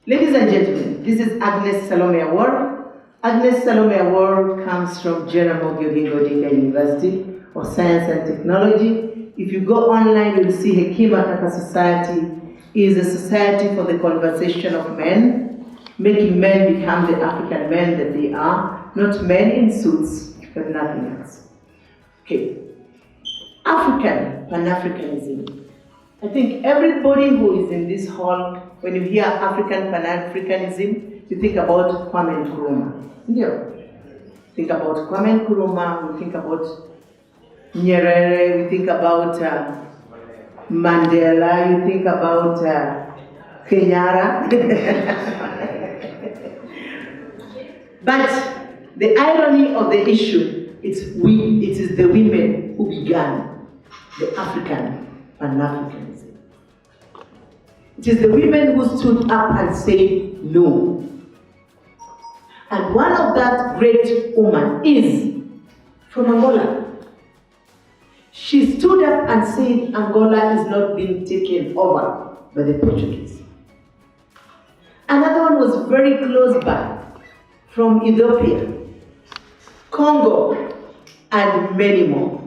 Ladies and gentlemen, this is Agness Awuor. Agness Awuor comes from Jaramogi Oginga University of Science and Technology. If you go online, you'll see Hekima Kaka Society is a society for the conversation of men, making men become the African men that they are, not men in suits, but nothing else. Okay. Pan-Africanism. I think everybody who is in this hall, when you hear African Pan-Africanism, you think about Kwame Nkrumah. Yeah. Think about Kwame Nkrumah, we think about Nyerere, we think about Mandela, you think about Kenyatta. But the irony of the issue, it is the women who began the African Pan-Africanism. It is the women who stood up and said no. And one of that great woman is from Angola. She stood up and said Angola is not being taken over by the Portuguese. Another one was very close by, from Ethiopia, Congo, and many more.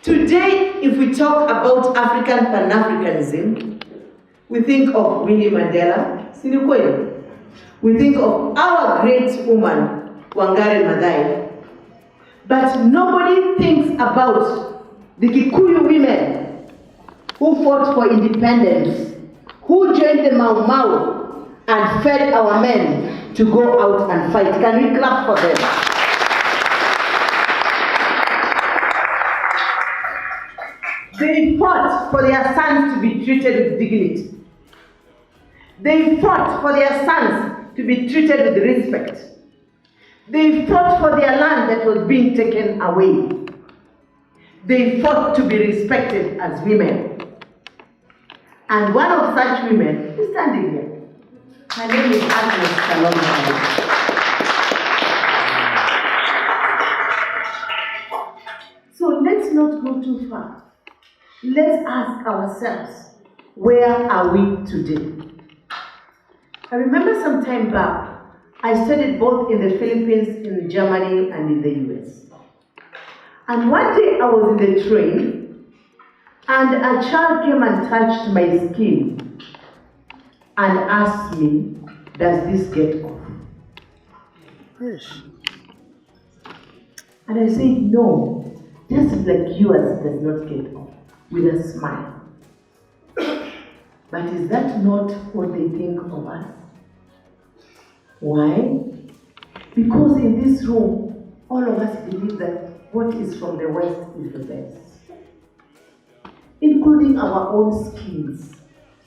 Today, if we talk about African Pan-Africanism, we think of Winnie Mandela, Sinikweli. We think of our great woman, Wangari Maathai. But nobody thinks about the Kikuyu women who fought for independence, who joined the Mau Mau and fed our men to go out and fight. Can we clap for them? They fought for their sons to be treated with dignity. They fought for their sons to be treated with respect. They fought for their land that was being taken away. They fought to be respected as women. And one of such women is standing here. Her name is Agness Awuor. So let's not go too far. Let's ask ourselves, where are we today? I remember some time back, I studied both in the Philippines, in Germany, and in the US. And one day I was in the train, and a child came and touched my skin and asked me, does this get off? Yes. And I said, no, just like yours does not get off, with a smile. But is that not what they think of us? Why? Because in this room, all of us believe that what is from the West is the best, including our own skins.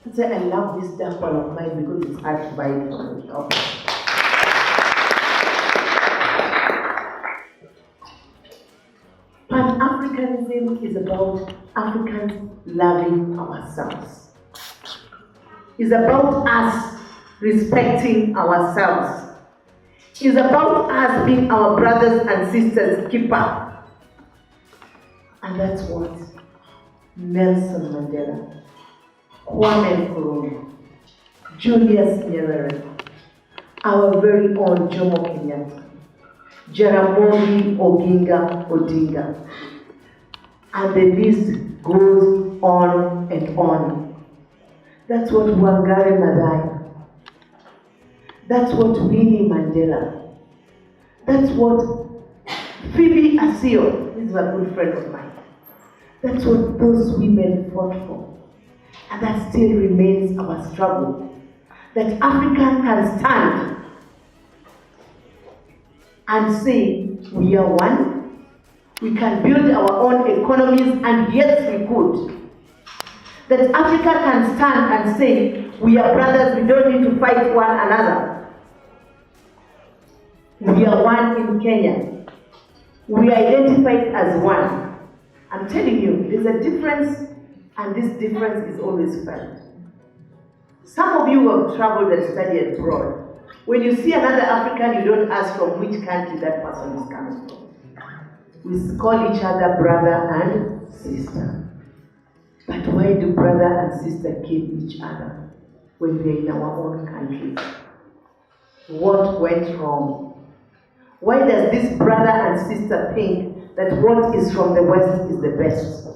That's why I love this dark one of mine, because it's hard to buy it from the shop. Pan-Africanism is about Africans loving ourselves. It's about us respecting ourselves. It's about us being our brothers and sisters' keeper. And that's what Nelson Mandela, Kwame Nkrumah, Julius Nyerere, our very own Jomo Kenyatta, Jaramogi Oginga Odinga, and the list goes on and on. That's what Wangari Maathai, that's what Winnie Mandela, that's what Phoebe Asio, this is a good friend of mine, that's what those women fought for. And that still remains our struggle, that Africa can stand and say, we are one, we can build our own economies, and yes, we could. That Africa can stand and say, we are brothers, we don't need to fight one another. We are one in Kenya. We are identified as one. I'm telling you, there's a difference, and this difference is always felt. Some of you who have traveled and studied abroad, when you see another African, you don't ask from which country that person is coming from. We call each other brother and sister. But why do brother and sister kill each other? when we're in our own countries? What went wrong? Why does this brother and sister think that what is from the West is the best?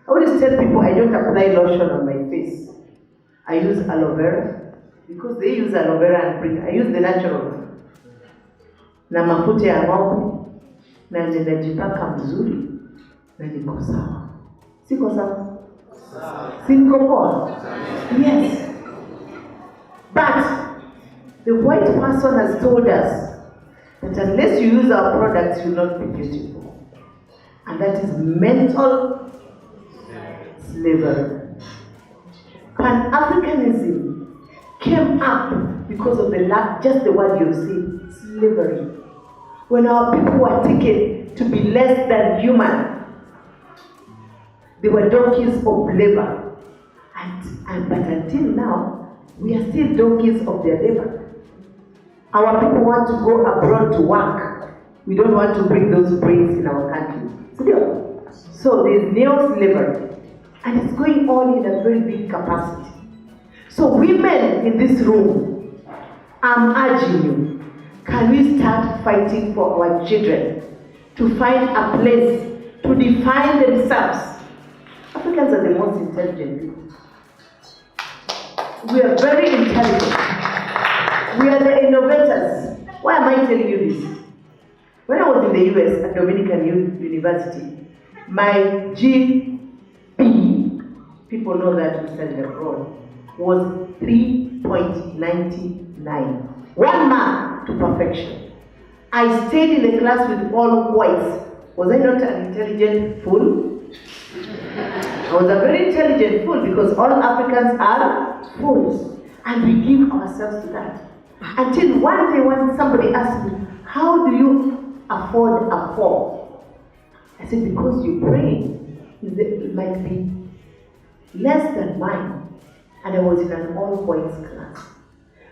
I always tell people I don't apply lotion on my face. I use aloe vera because they use aloe vera and bring. I use the natural one. Na mafuta ya ng'ombe na ninajipaka mzuri na niko sawa. Siko sawa? Siko poa? Yes. But the white person has told us that unless you use our products, you will not be beautiful. And that is mental slavery. Pan-Africanism came up because of just the word you say, slavery. When our people were taken to be less than human, they were donkeys of labor. But until now, we are still donkeys of their labor. Our people want to go abroad to work. We don't want to bring those brains in our country. Still. So there's neo-slavery. And it's going on in a very big capacity. So women in this room, I'm urging you, can we start fighting for our children to find a place to define themselves? Africans are the most intelligent people. We are very intelligent. We are the innovators. Why am I telling you this? When I was in the US at Dominican University, my GP, people know that we studied abroad, was 3.99. 1 mark to perfection. I stayed in the class with all whites. Was I not an intelligent fool? I was a very intelligent fool because all Africans are fools. And we give ourselves to that. Until one day when somebody asked me, how do you afford a 4? I said, because your brain it might be less than mine. And I was in an all-boys class.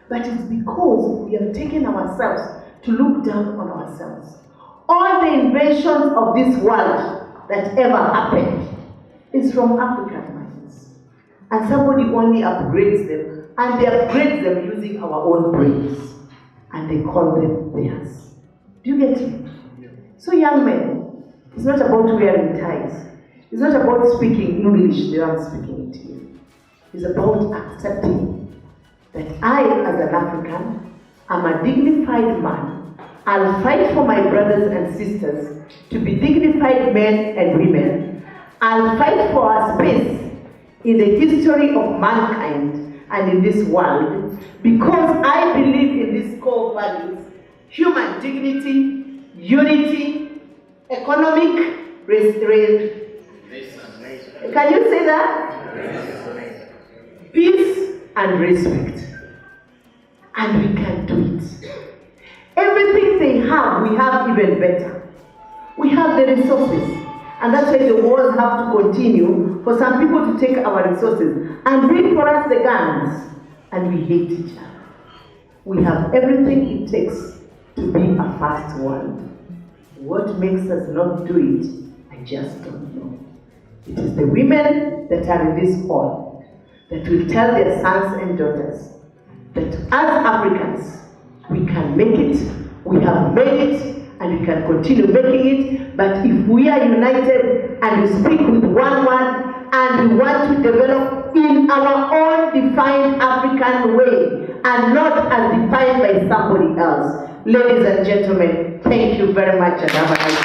But it's because we have taken ourselves to look down on ourselves. All the inventions of this world that ever happened is from African minds. And somebody only upgrades them, and they upgrade them using our own brains. And they call them theirs. Do you get it? So young men, it's not about wearing ties. It's not about speaking English the way I'm speaking it to you. It's about accepting that I, as an African, am a dignified man. I'll fight for my brothers and sisters to be dignified men and women. I'll fight for our space in the history of mankind and in this world because I believe in these core values: human dignity, unity, economic can you say that? Peace and respect. And we can do it. Everything they have, we have even better. We have the resources. And that's why the wars have to continue for some people to take our resources and bring for us the guns. And we hate each other. We have everything it takes to be a fast world. What makes us not do it, I just don't know. It is the women that are in this hall that will tell their sons and daughters that as Africans, we can make it, we have made it, and we can continue making it. But if we are united and we speak with one word and we want to develop in our own defined African way and not as defined by somebody else. Ladies and gentlemen, thank you very much and have a nice day.